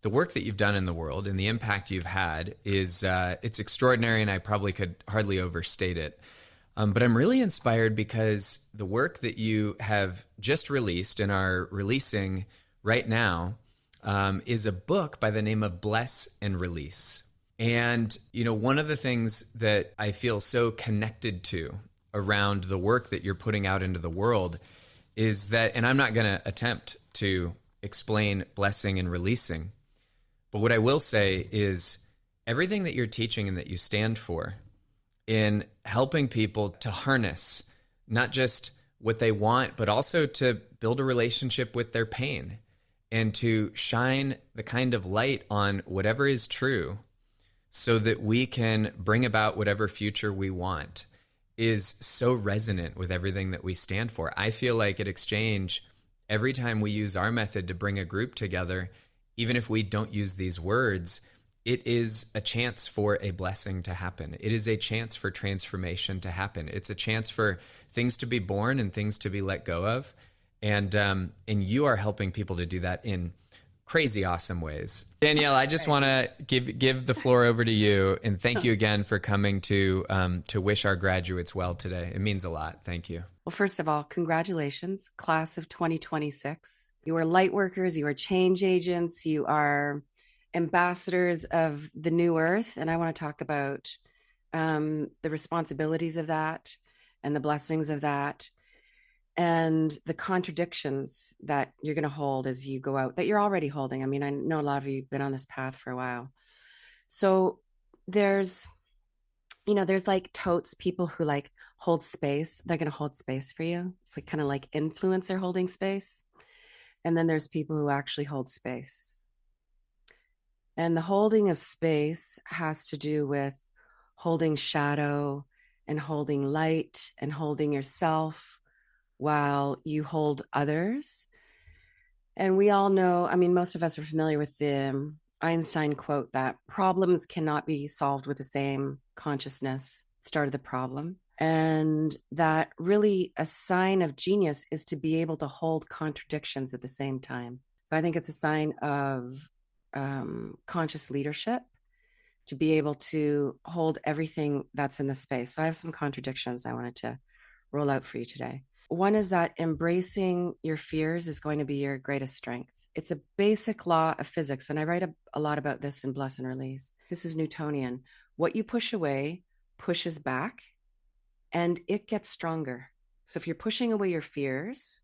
the work that you've done in the world and the impact you've had is it's extraordinary, and I probably could hardly overstate it. But I'm really inspired because the work that you have just released and are releasing right now is a book by the name of Bless and Release. And, one of the things that I feel so connected to around the work that you're putting out into the world is that, and I'm not going to attempt to explain blessing and releasing, but what I will say is everything that you're teaching and that you stand for in helping people to harness not just what they want, but also to build a relationship with their pain and to shine the kind of light on whatever is true so that we can bring about whatever future we want is so resonant with everything that we stand for. I feel like at Exchange, every time we use our method to bring a group together, even if we don't use these words, it is a chance for a blessing to happen. It is a chance for transformation to happen. It's a chance for things to be born and things to be let go of. And you are helping people to do that in crazy awesome ways. Danielle, I just want to give the floor over to you, and thank you again for coming to wish our graduates well today. It means a lot. Thank you. Well, first of all, congratulations, class of 2026. You are light workers, you are change agents, you are ambassadors of the new earth. And I want to talk about the responsibilities of that and the blessings of that and the contradictions that you're going to hold as you go out, that you're already holding. I mean, I know a lot of you have been on this path for a while. So there's like totes, people who like hold space. They're going to hold space for you. It's like kind of like influencer holding space. And then there's people who actually hold space. And the holding of space has to do with holding shadow and holding light and holding yourself while you hold others. And we all know, I mean, most of us are familiar with the Einstein quote that problems cannot be solved with the same consciousness started the problem. And that really a sign of genius is to be able to hold contradictions at the same time. So I think it's a sign of conscious leadership to be able to hold everything that's in the space. So I have some contradictions I wanted to roll out for you today. One is that embracing your fears is going to be your greatest strength. It's a basic law of physics, and I write a lot about this in Bless and Release. This is Newtonian. What you push away pushes back, and it gets stronger. So if you're pushing away your fears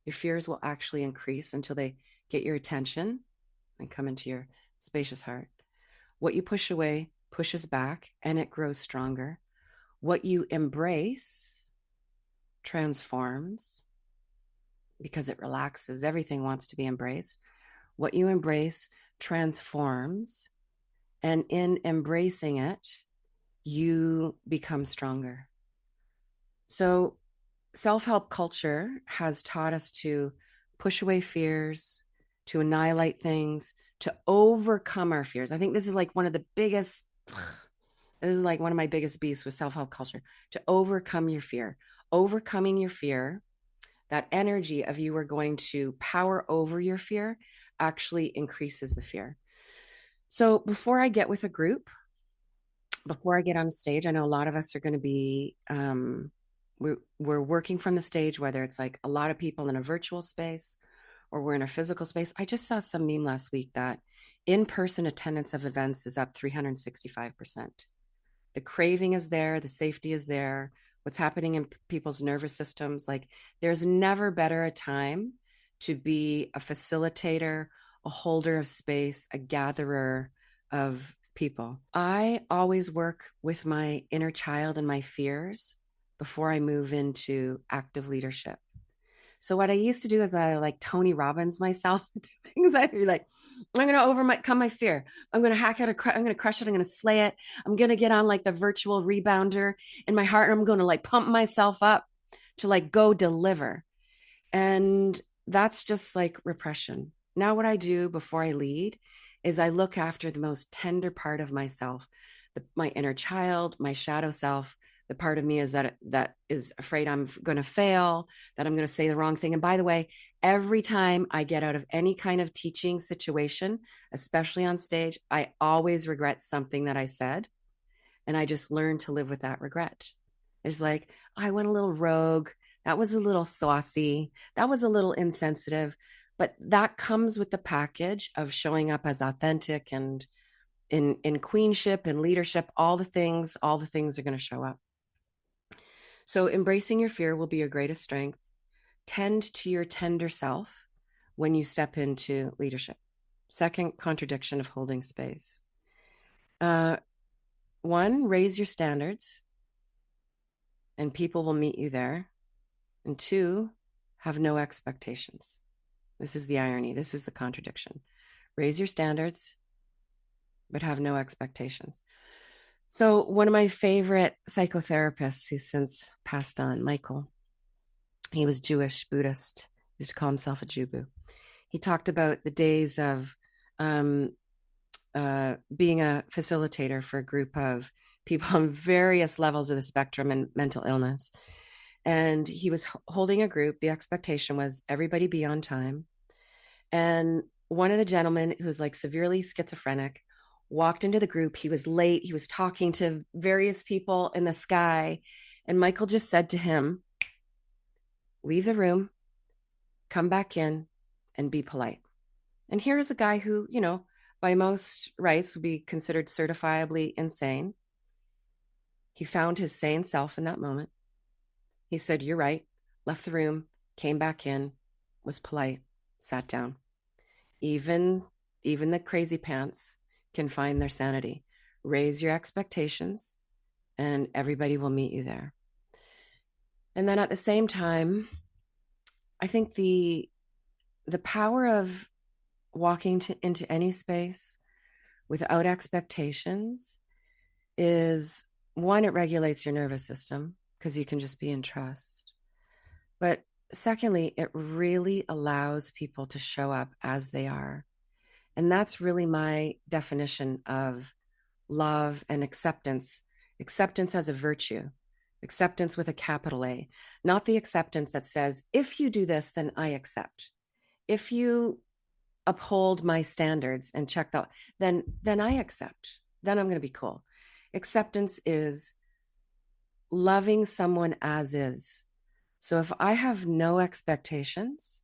will actually increase until they get your attention and come into your spacious heart. What you push away pushes back, and it grows stronger. What you embrace transforms because it relaxes. Everything wants to be embraced. What you embrace transforms, and in embracing it, you become stronger. So self-help culture has taught us to push away fears, to annihilate things, to overcome our fears. I think this is like one of my biggest beasts with self-help culture, to overcome your fear. Overcoming your fear, that energy of you are going to power over your fear actually increases the fear. So before I get with a group, before I get on stage, I know a lot of us are going to be, we're working from the stage, whether it's like a lot of people in a virtual space or we're in a physical space. I just saw some meme last week that in-person attendance of events is up 365%. The craving is there, the safety is there, what's happening in people's nervous systems. Like there's never better a time to be a facilitator, a holder of space, a gatherer of people. I always work with my inner child and my fears before I move into active leadership. So what I used to do is I like Tony Robbins myself into things. I'd be like, I'm going to overcome my fear. I'm going to hack it. I'm going to crush it. I'm going to slay it. I'm going to get on like the virtual rebounder in my heart. And I'm going to like pump myself up to like go deliver. And that's just like repression. Now what I do before I lead is I look after the most tender part of myself, my inner child, my shadow self. The part of me is that is afraid I'm going to fail, that I'm going to say the wrong thing. And by the way, Every time I get out of any kind of teaching situation, especially on stage, I always regret something that I said. And I just learned to live with that regret. It's like, I went a little rogue. That was a little saucy. That was a little insensitive. But that comes with the package of showing up as authentic and in queenship and leadership. All the things are going to show up. So embracing your fear will be your greatest strength. Tend to your tender self when you step into leadership. Second contradiction of holding space. One, raise your standards and people will meet you there. And two, have no expectations. This is the irony. This is the contradiction. Raise your standards, but have no expectations. So one of my favorite psychotherapists who's since passed on, Michael, he was Jewish, Buddhist, he used to call himself a Jubu. He talked about the days of being a facilitator for a group of people on various levels of the spectrum and mental illness. And he was holding a group. The expectation was everybody be on time. And one of the gentlemen who was like severely schizophrenic walked into the group. He was late. He was talking to various people in the sky. And Michael just said to him, leave the room, come back in, and be polite. And here's a guy who, you know, by most rights would be considered certifiably insane. He found his sane self in that moment. He said, you're right, left the room, came back in, was polite, sat down. Even the crazy pants can find their sanity. Raise your expectations and everybody will meet you there. And then at the same time, I think the power of walking into any space without expectations is, one, it regulates your nervous system because you can just be in trust. But secondly, it really allows people to show up as they are. And that's really my definition of love and acceptance. Acceptance as a virtue, acceptance with a capital A, not the acceptance that says, if you do this, then I accept. If you uphold my standards and check that, then I accept. Then I'm going to be cool. Acceptance is loving someone as is. So if I have no expectations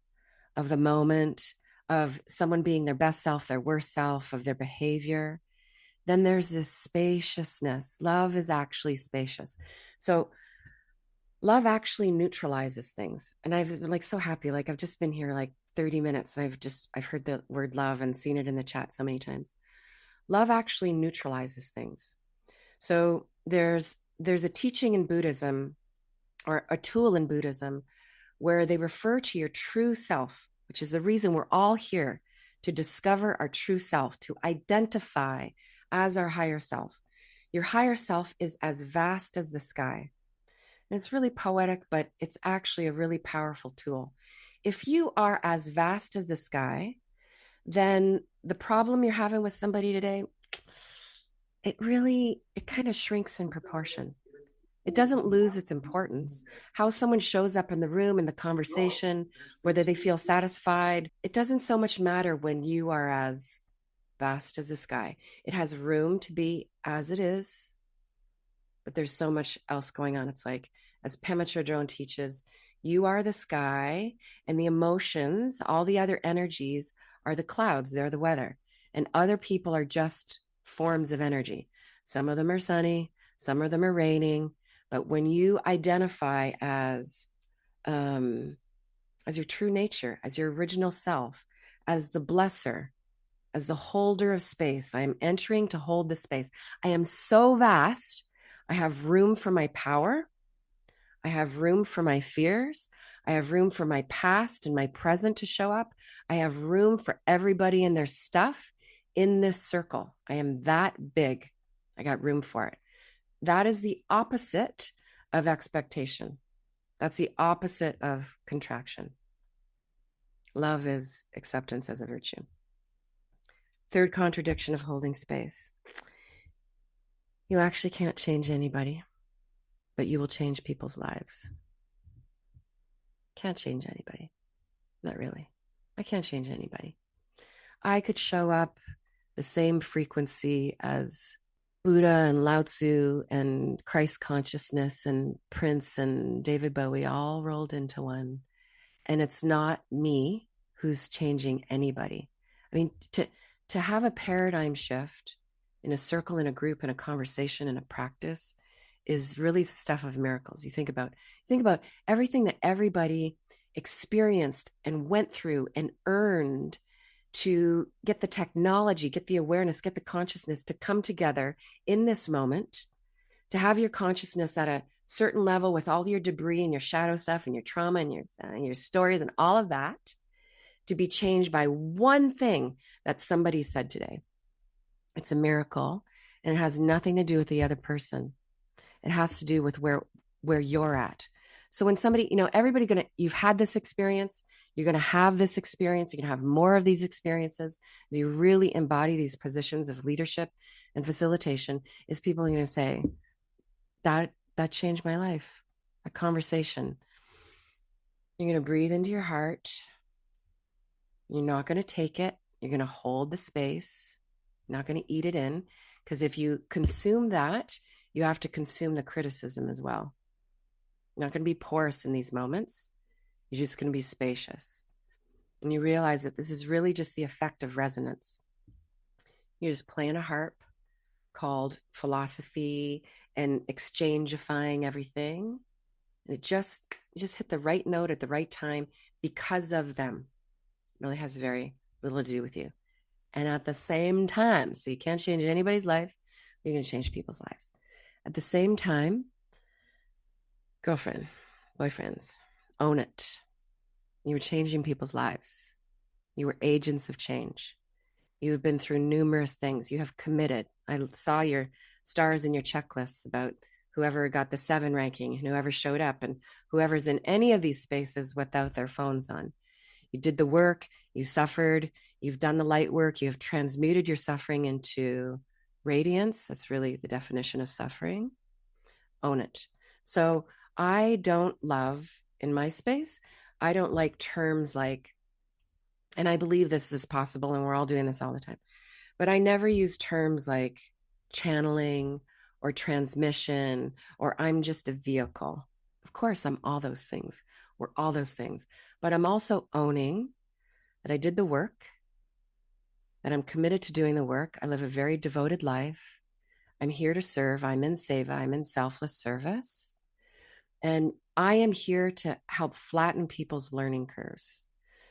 of the moment, of someone being their best self, their worst self, of their behavior, then there's this spaciousness. Love is actually spacious. So love actually neutralizes things. And I've been like so happy. Like I've just been here like 30 minutes and I've heard the word love and seen it in the chat so many times. Love actually neutralizes things. So there's a teaching in Buddhism, or a tool in Buddhism, where they refer to your true self, which is the reason we're all here, to discover our true self, to identify as our higher self. Your higher self is as vast as the sky. And it's really poetic, but it's actually a really powerful tool. If you are as vast as the sky, then the problem you're having with somebody today, it kind of shrinks in proportion. It doesn't lose its importance. How someone shows up in the room, in the conversation, whether they feel satisfied, it doesn't so much matter when you are as vast as the sky. It has room to be as it is, but there's so much else going on. It's like, as Pema Chodron teaches, you are the sky, and the emotions, all the other energies are the clouds, they're the weather. And other people are just forms of energy. Some of them are sunny, some of them are raining. But when you identify as your true nature, as your original self, as the blesser, as the holder of space, I am entering to hold the space. I am so vast. I have room for my power. I have room for my fears. I have room for my past and my present to show up. I have room for everybody and their stuff in this circle. I am that big. I got room for it. That is the opposite of expectation. That's the opposite of contraction. Love is acceptance as a virtue. Third contradiction of holding space. You actually can't change anybody, but you will change people's lives. Can't change anybody. Not really. I can't change anybody. I could show up the same frequency as Buddha and Lao Tzu and Christ consciousness and Prince and David Bowie all rolled into one. And it's not me who's changing anybody. I mean, to have a paradigm shift in a circle, in a group, in a conversation, in a practice is really the stuff of miracles. You think about everything that everybody experienced and went through and earned to get the technology, get the awareness, get the consciousness to come together in this moment, to have your consciousness at a certain level with all your debris and your shadow stuff and your trauma and your stories and all of that, to be changed by one thing that somebody said today. It's a miracle, and it has nothing to do with the other person. It has to do with where you're at. So when somebody, you've had this experience, you're going to have this experience, you're going to have more of these experiences. As you really embody these positions of leadership and facilitation, is people are going to say, that changed my life. A conversation. You're going to breathe into your heart. You're not going to take it. You're going to hold the space. You're not going to eat it in, because if you consume that, you have to consume the criticism as well. You're not going to be porous in these moments. You're just going to be spacious. And you realize that this is really just the effect of resonance. You're just playing a harp called philosophy and exchangifying everything. And it just hit the right note at the right time because of them. It really has very little to do with you. And at the same time, so you can't change anybody's life, you're going to change people's lives. At the same time, girlfriend, boyfriends, own it. You were changing people's lives. You were agents of change. You have been through numerous things. You have committed. I saw your stars in your checklists about whoever got the 7 ranking and whoever showed up and whoever's in any of these spaces without their phones on. You did the work, you suffered, you've done the light work, you have transmuted your suffering into radiance. That's really the definition of suffering. Own it. So I don't love, in my space, I don't like terms like, and I believe this is possible and we're all doing this all the time, but I never use terms like channeling or transmission or I'm just a vehicle. Of course, I'm all those things. We're all those things. But I'm also owning that I did the work, that I'm committed to doing the work. I live a very devoted life. I'm here to serve. I'm in seva. I'm in selfless service. And I am here to help flatten people's learning curves.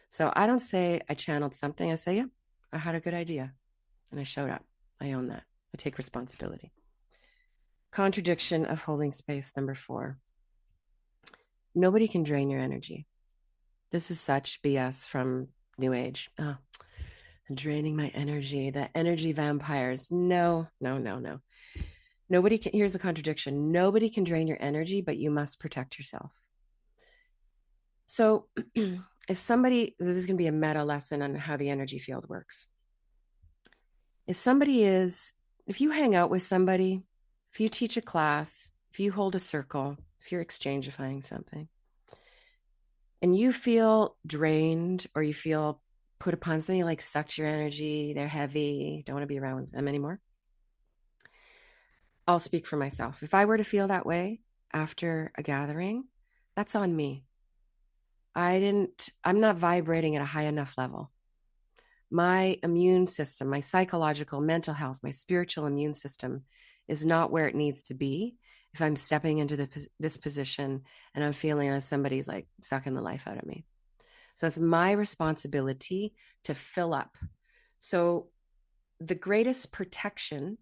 So I don't say I channeled something. I say, yeah, I had a good idea. And I showed up. I own that. I take responsibility. Contradiction of holding space, number 4. Nobody can drain your energy. This is such BS from New Age. Oh, draining my energy. The energy vampires. No. Nobody can. Here's the contradiction. Nobody can drain your energy, but you must protect yourself. So if somebody, this is going to be a meta lesson on how the energy field works. If you hang out with somebody, if you teach a class, if you hold a circle, if you're exchangifying something, and you feel drained or you feel put upon something like sucks your energy, they're heavy, don't want to be around them anymore. I'll speak for myself. If I were to feel that way after a gathering, that's on me. I'm not vibrating at a high enough level. My immune system, my psychological, mental health, my spiritual immune system is not where it needs to be if I'm stepping into this position and I'm feeling like somebody's like sucking the life out of me. So it's my responsibility to fill up. So the greatest protection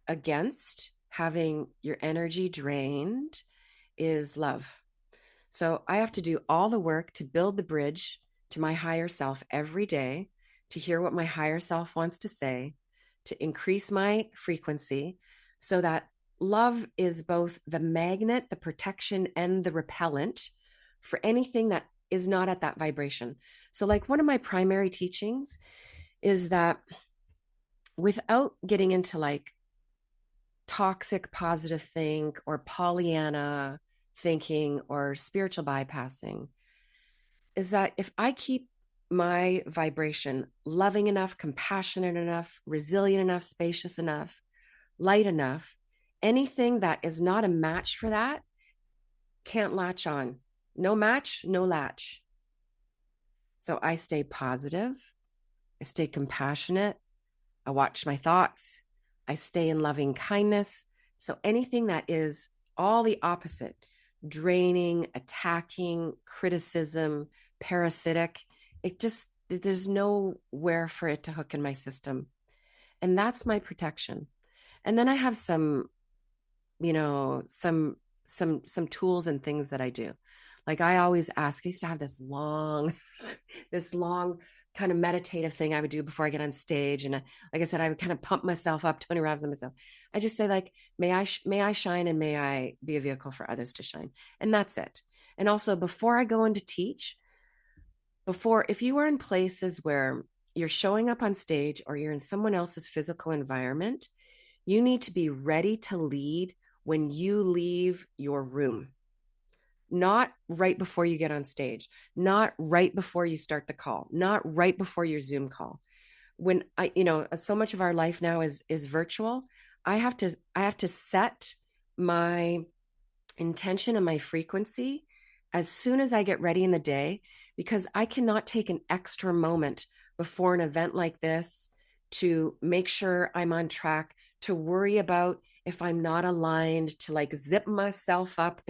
against having your energy drained is love. So I have to do all the work to build the bridge to my higher self every day, to hear what my higher self wants to say, to increase my frequency so that love is both the magnet, the protection, and the repellent for anything that is not at that vibration. So like one of my primary teachings is that without getting into like toxic positive think or Pollyanna thinking or spiritual bypassing, is that if I keep my vibration loving enough, compassionate enough, resilient enough, spacious enough, light enough, anything that is not a match for that can't latch on. No match, no latch. So I stay positive. I stay compassionate. I watch my thoughts. I stay in loving kindness. So anything that is all the opposite, draining, attacking, criticism, parasitic, there's nowhere for it to hook in my system. And that's my protection. And then I have some, some tools and things that I do. Like I always ask, I used to have this long, this long kind of meditative thing I would do before I get on stage. And like I said, I would kind of pump myself up, 20 rounds of myself. I just say like, may I shine and may I be a vehicle for others to shine. And that's it. And also before I go in to teach, if you are in places where you're showing up on stage or you're in someone else's physical environment, you need to be ready to lead when you leave your room. Not right before you get on stage, not right before you start the call, not right before your Zoom call. When so much of our life now is virtual. I have to set my intention and my frequency as soon as I get ready in the day, because I cannot take an extra moment before an event like this to make sure I'm on track, to worry about if I'm not aligned, to like zip myself up.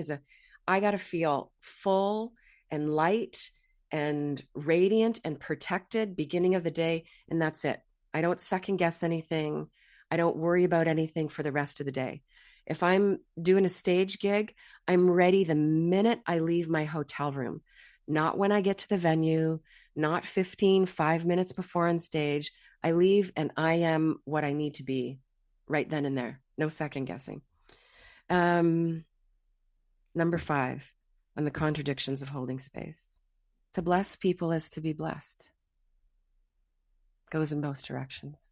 I got to feel full and light and radiant and protected beginning of the day. And that's it. I don't second guess anything. I don't worry about anything for the rest of the day. If I'm doing a stage gig, I'm ready the minute I leave my hotel room, not when I get to the venue, not 5 minutes before on stage. I leave and I am what I need to be right then and there. No second guessing. Number 5 on the contradictions of holding space. To bless people is to be blessed. Goes in both directions.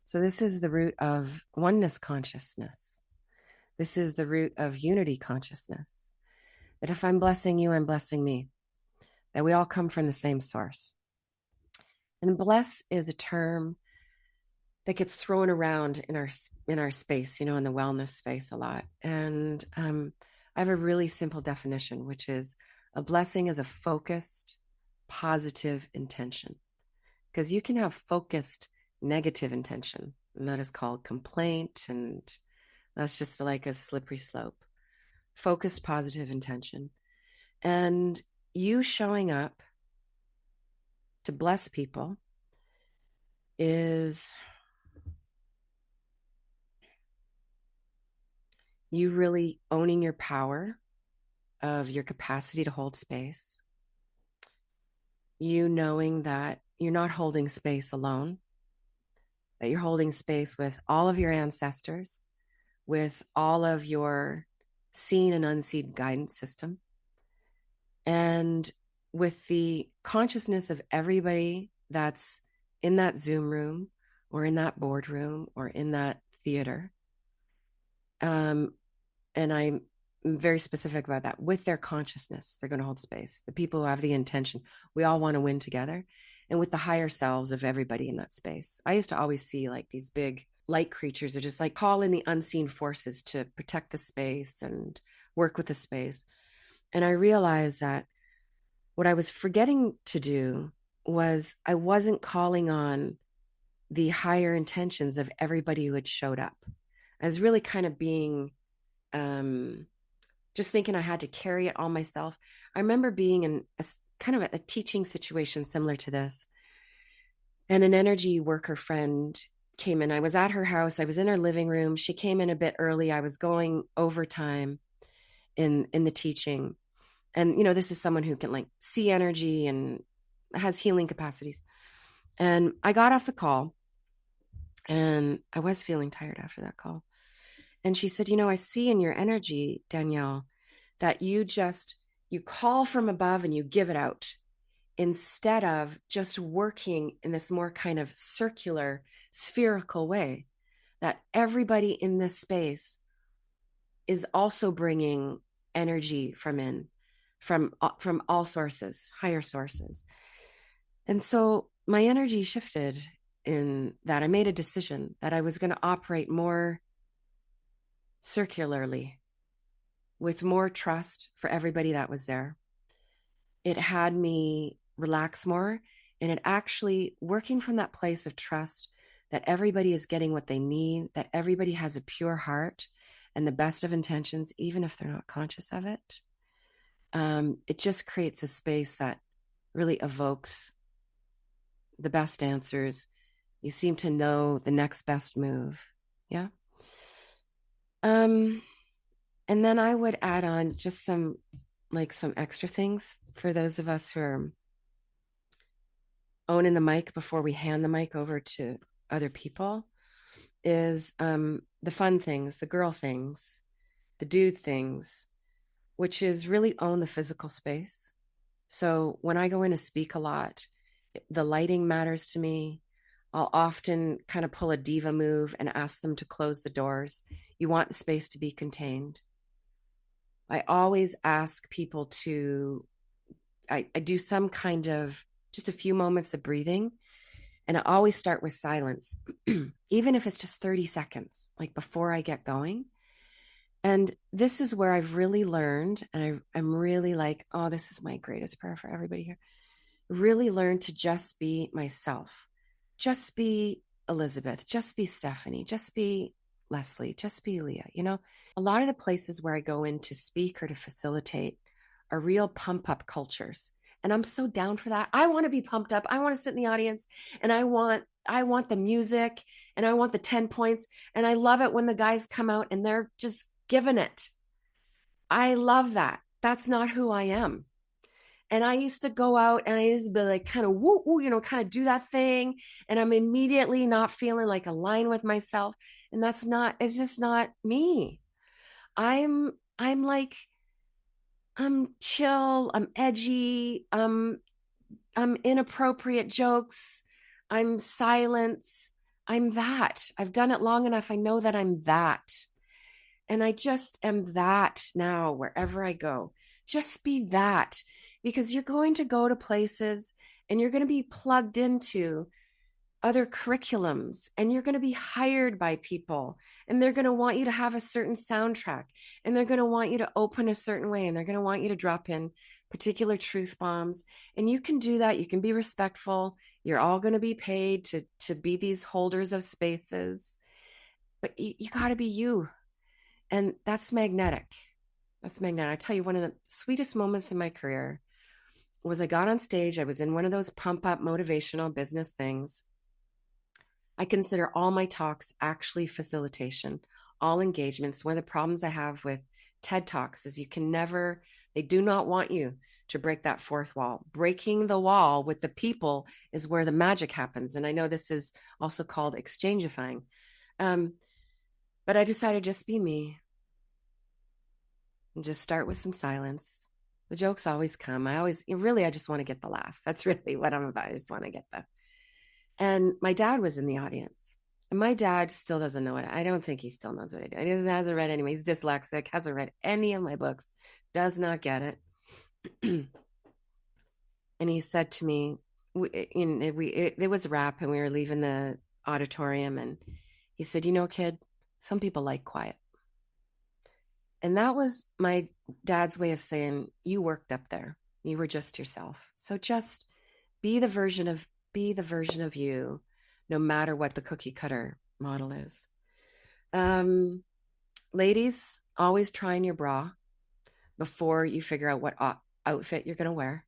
So this is the root of oneness consciousness. This is the root of unity consciousness. That if I'm blessing you, I'm blessing me. That we all come from the same source. And bless is a term that gets thrown around in our space, in the wellness space a lot. And I have a really simple definition, which is a blessing is a focused, positive intention. Because you can have focused negative intention, and that is called complaint, and that's just like a slippery slope. Focused positive intention. And you showing up to bless people is you really owning your power of your capacity to hold space. You knowing that you're not holding space alone, that you're holding space with all of your ancestors, with all of your seen and unseen guidance system, and with the consciousness of everybody that's in that Zoom room or in that boardroom or in that theater. And I'm very specific about that. With their consciousness, they're going to hold space. The people who have the intention, we all want to win together. And with the higher selves of everybody in that space. I used to always see like these big light creatures are just like call in the unseen forces to protect the space and work with the space. And I realized that what I was forgetting to do was I wasn't calling on the higher intentions of everybody who had showed up. I was really kind of being just thinking I had to carry it all myself. I remember being in a kind of a teaching situation similar to this. And an energy worker friend came in. I was at her house. I was in her living room. She came in a bit early. I was going overtime in the teaching. And, this is someone who can like see energy and has healing capacities. And I got off the call and I was feeling tired after that call. And she said, I see in your energy, Danielle, that you call from above and you give it out instead of just working in this more kind of circular, spherical way, that everybody in this space is also bringing energy from in, from all sources, higher sources. And so my energy shifted in that. I made a decision that I was going to operate more circularly with more trust for everybody that was there. It had me relax more, and it actually working from that place of trust that everybody is getting what they need, that everybody has a pure heart and the best of intentions, even if they're not conscious of it. It just creates a space that really evokes the best answers. You seem to know the next best move. Yeah. And then I would add on just some extra things for those of us who are owning the mic before we hand the mic over to other people is the fun things, the girl things, the dude things, which is really own the physical space. So when I go in to speak a lot, the lighting matters to me. I'll often kind of pull a diva move and ask them to close the doors. You want the space to be contained. I always ask people to, I do some kind of just a few moments of breathing. And I always start with silence, even if it's just 30 seconds, like before I get going. And this is where I've really learned, and I'm really like, oh, this is my greatest prayer for everybody here. Really learn to just be myself. Just be Elizabeth. Just be Stephanie. Just be Leslie. Just be Leah. You know, a lot of the places where I go in to speak or to facilitate are real pump up cultures. And I'm so down for that. I want to be pumped up. I want to sit in the audience and I want the music and I want the 10 points. And I love it when the guys come out and they're just giving it. I love that. That's not who I am. And I used to go out and I used to be like kind of woo, woo, you know, kind of do that thing. And I'm immediately not feeling like aligned with myself. And it's just not me. I'm like, I'm chill, I'm edgy, I'm inappropriate jokes, I'm silence. I'm that. I've done it long enough. I know that I'm that. And I just am that now wherever I go. Just be that, because you're going to go to places and you're going to be plugged into other curriculums and you're going to be hired by people and they're going to want you to have a certain soundtrack and they're going to want you to open a certain way and they're going to want you to drop in particular truth bombs. And you can do that. You can be respectful. You're all going to be paid to be these holders of spaces, but you got to be you. And that's magnetic. That's magnetic. I tell you, one of the sweetest moments in my career was I got on stage. I was in one of those pump up motivational business things. I consider all my talks actually facilitation, all engagements. One of the problems I have with TED Talks is they do not want you to break that fourth wall. Breaking the wall with the people is where the magic happens. And I know this is also called exchangifying. But I decided just be me and just start with some silence. The jokes always come. I just want to get the laugh. That's really what I'm about. I just want to get the. And my dad was in the audience. And my dad still doesn't know it. I don't think he still knows what I do. He hasn't read anyway. He's dyslexic, hasn't read any of my books, does not get it. And he said to me, it was a wrap and we were leaving the auditorium. And he said, you know, kid, some people like quiet. And that was my dad's way of saying, you worked up there. You were just yourself. So just be the version of you, no matter what the cookie cutter model is. Ladies, always try on your bra before you figure out what outfit you're going to wear.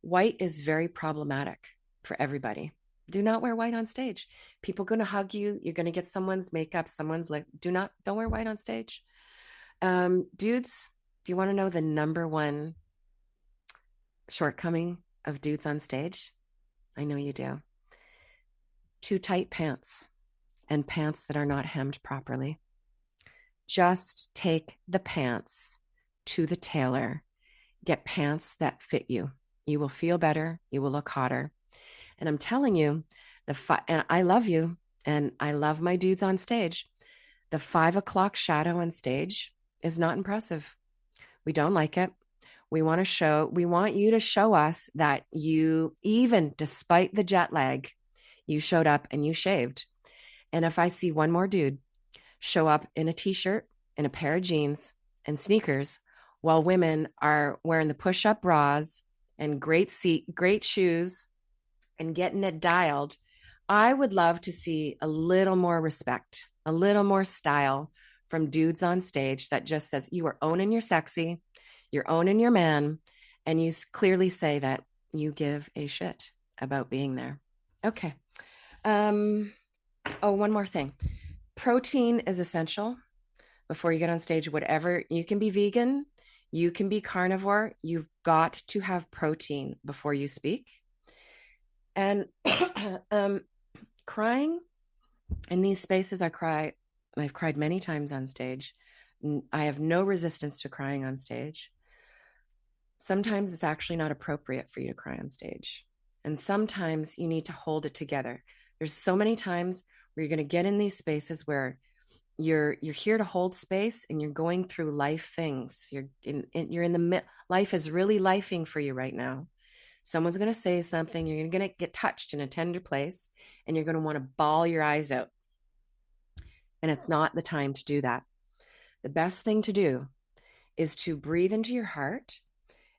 White is very problematic for everybody. Do not wear white on stage. People are going to hug you. You're going to get someone's makeup, someone's like, don't wear white on stage. Dudes, do you want to know the number one shortcoming of dudes on stage? I know you do. Too tight pants and pants that are not hemmed properly. Just take the pants to the tailor. Get pants that fit you. You will feel better. You will look hotter. And I'm telling you, and I love you, and I love my dudes on stage. The 5 o'clock shadow on stage is not impressive. We don't like it. We want you to show us that you, even despite the jet lag, you showed up and you shaved. And if I see one more dude show up in a t-shirt and a pair of jeans and sneakers while women are wearing the push-up bras and great shoes and getting it dialed, I would love to see a little more respect, a little more style from dudes on stage that just says, you are owning your sexy, you're owning your man, and you clearly say that you give a shit about being there. Okay. One more thing. Protein is essential before you get on stage. Whatever, you can be vegan, you can be carnivore, you've got to have protein before you speak. And crying in these spaces, I've cried many times on stage. I have no resistance to crying on stage. Sometimes it's actually not appropriate for you to cry on stage. And sometimes you need to hold it together. There's so many times where you're going to get in these spaces where you're here to hold space and you're going through life things. Life is really lifing for you right now. Someone's going to say something, you're going to get touched in a tender place, and you're going to want to bawl your eyes out. And it's not the time to do that. The best thing to do is to breathe into your heart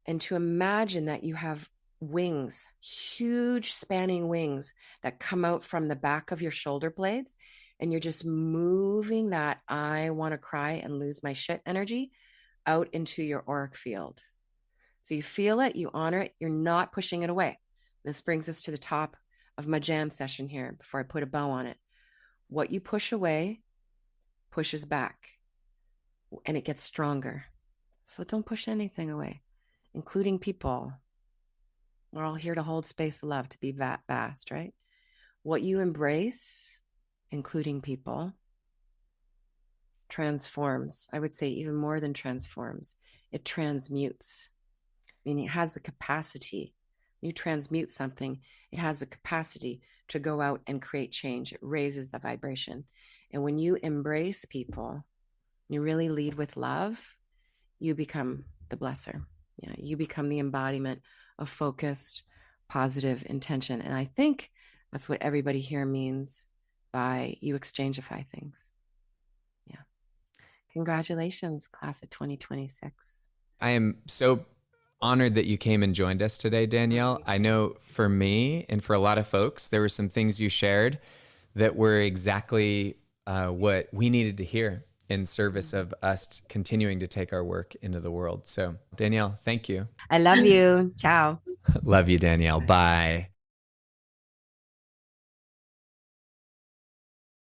and to imagine that you have wings, huge spanning wings that come out from the back of your shoulder blades. And you're just moving that I want to cry and lose my shit energy out into your auric field. So you feel it, you honor it, you're not pushing it away. This brings us to the top of my jam session here before I put a bow on it. What you push away pushes back and it gets stronger. So don't push anything away, including people. We're all here to hold space of love, to be vast, right? What you embrace, including people, transforms. I would say even more than transforms. It transmutes. Meaning it has the capacity. You transmute something, it has the capacity to go out and create change. It raises the vibration. And when you embrace people, you really lead with love, you become the blesser. Yeah, you become the embodiment of focused, positive intention. And I think that's what everybody here means by you exchangeify things. Yeah. Congratulations, class of 2026. I am so honored that you came and joined us today, Danielle. I know for me and for a lot of folks, there were some things you shared that were exactly what we needed to hear in service of us continuing to take our work into the world. So, Danielle, thank you. I love you. Ciao. Love you, Danielle. Bye.